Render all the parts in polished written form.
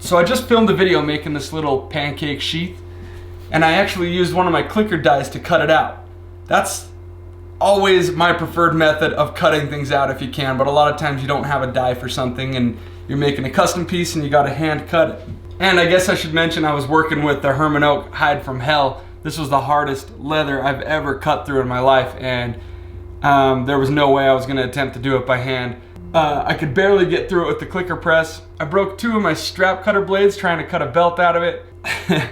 So I just filmed a video making this little pancake sheath, and I actually used one of my clicker dies to cut it out. That's always my preferred method of cutting things out if you can, but a lot of times you don't have a die for something and you're making a custom piece and you gotta hand cut it. And I guess I should mention I was working with the Herman Oak Hide from Hell. This was the hardest leather I've ever cut through in my life, and there was no way I was gonna attempt to do it by hand. I could barely get through it with the clicker press. I broke 2 of my strap cutter blades trying to cut a belt out of it. It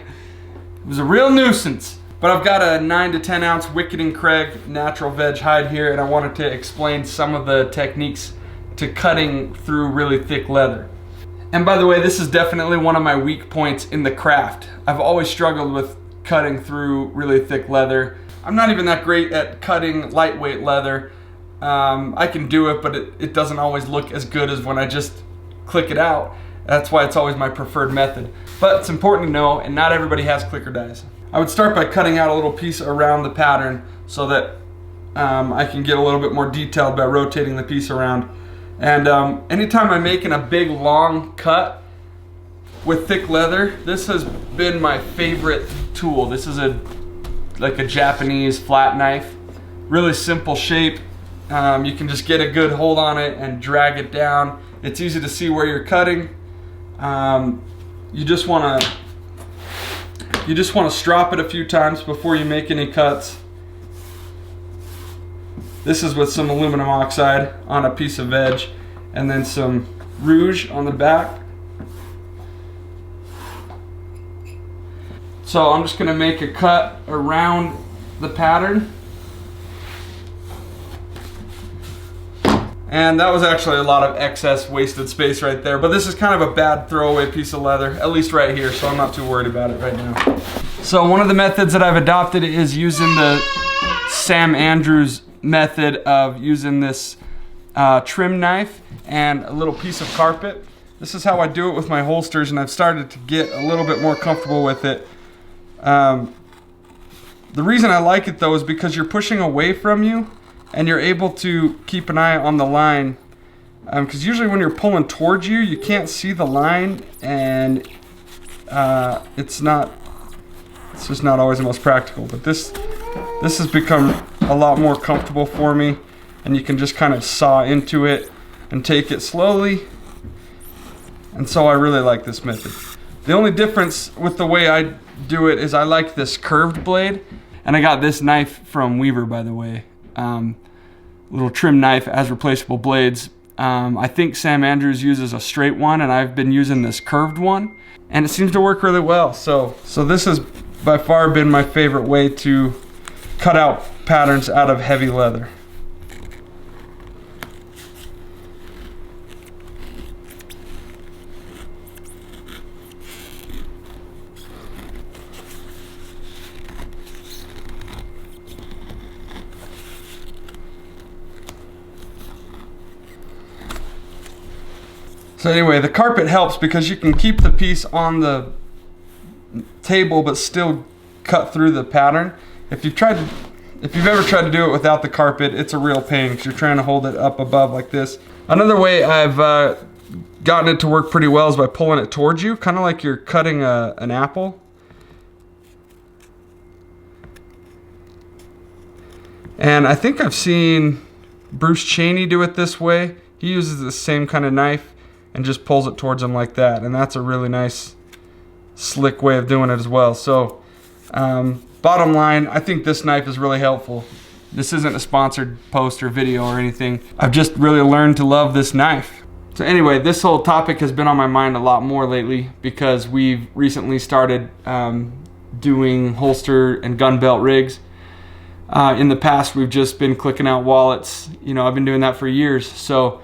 was a real nuisance. But I've got a 9 to 10 ounce Wicked and Craig natural veg hide here, and I wanted to explain some of the techniques to cutting through really thick leather. And by the way, this is definitely one of my weak points in the craft. I've always struggled with cutting through really thick leather. I'm not even that great at cutting lightweight leather. I can do it, but it doesn't always look as good as when I just click it out. That's why it's always my preferred method. But it's important to know, and not everybody has clicker dies. I would start by cutting out a little piece around the pattern so that I can get a little bit more detailed by rotating the piece around. And anytime I'm making a big long cut with thick leather, this has been my favorite tool. This is like a Japanese flat knife. Really simple shape. You can just get a good hold on it and drag it down. It's easy to see where you're cutting. You just want to strop it a few times before you make any cuts. This is with some aluminum oxide on a piece of veg, and then some rouge on the back. So I'm just going to make a cut around the pattern. And that was actually a lot of excess wasted space right there, but this is kind of a bad throwaway piece of leather, at least right here, so I'm not too worried about it right now. So one of the methods that I've adopted is using the Sam Andrews method of using this trim knife and a little piece of carpet. This is how I do it with my holsters, and I've started to get a little bit more comfortable with it. The reason I like it though is because you're pushing away from you, and you're able to keep an eye on the line, because usually when you're pulling towards you, you can't see the line, and it's just not always the most practical. But this has become a lot more comfortable for me, and you can just kind of saw into it and take it slowly, and so I really like this method. The only difference with the way I do it is I like this curved blade, and I got this knife from Weaver, by the way. Little trim knife, has replaceable blades. I think Sam Andrews uses a straight one, and I've been using this curved one, and it seems to work really well. So this has by far been my favorite way to cut out patterns out of heavy leather. So anyway, the carpet helps because you can keep the piece on the table but still cut through the pattern. If you've ever tried to do it without the carpet, it's a real pain because you're trying to hold it up above like this. Another way I've gotten it to work pretty well is by pulling it towards you, kind of like you're cutting an apple. And I think I've seen Bruce Cheney do it this way. He uses the same kind of knife and just pulls it towards him like that, and that's a really nice slick way of doing it as well. So bottom line, I think this knife is really helpful. This isn't a sponsored post or video or anything. I've just really learned to love this knife. So anyway, this whole topic has been on my mind a lot more lately because we've recently started doing holster and gun belt rigs. In the past, we've just been clicking out wallets. You know, I've been doing that for years. So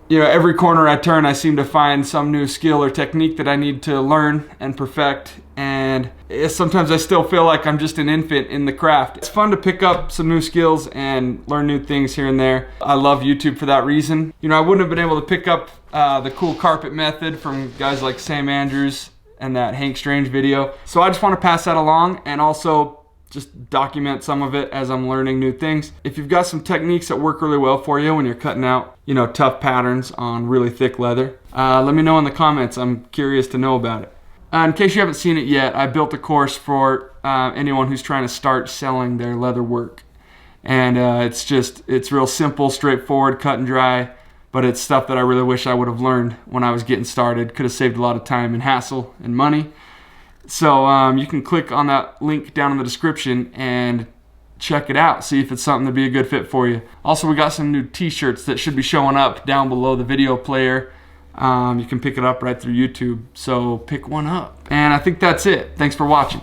you know, every corner I turn, I seem to find some new skill or technique that I need to learn and perfect, and sometimes I still feel like I'm just an infant in the craft. It's fun to pick up some new skills and learn new things here and there. I love YouTube for that reason. You know, I wouldn't have been able to pick up the cool carpet method from guys like Sam Andrews and that Hank Strange video. So I just want to pass that along and also just document some of it as I'm learning new things. If you've got some techniques that work really well for you when you're cutting out, you know, tough patterns on really thick leather, let me know in the comments. I'm curious to know about it. In case you haven't seen it yet, I built a course for anyone who's trying to start selling their leather work. And it's real simple, straightforward, cut and dry, but it's stuff that I really wish I would have learned when I was getting started. Could have saved a lot of time and hassle and money. So you can click on that link down in the description and check it out. See if it's something to be a good fit for you. Also, we got some new t-shirts that should be showing up down below the video player. You can pick it up right through YouTube. So pick one up. And I think that's it. Thanks for watching.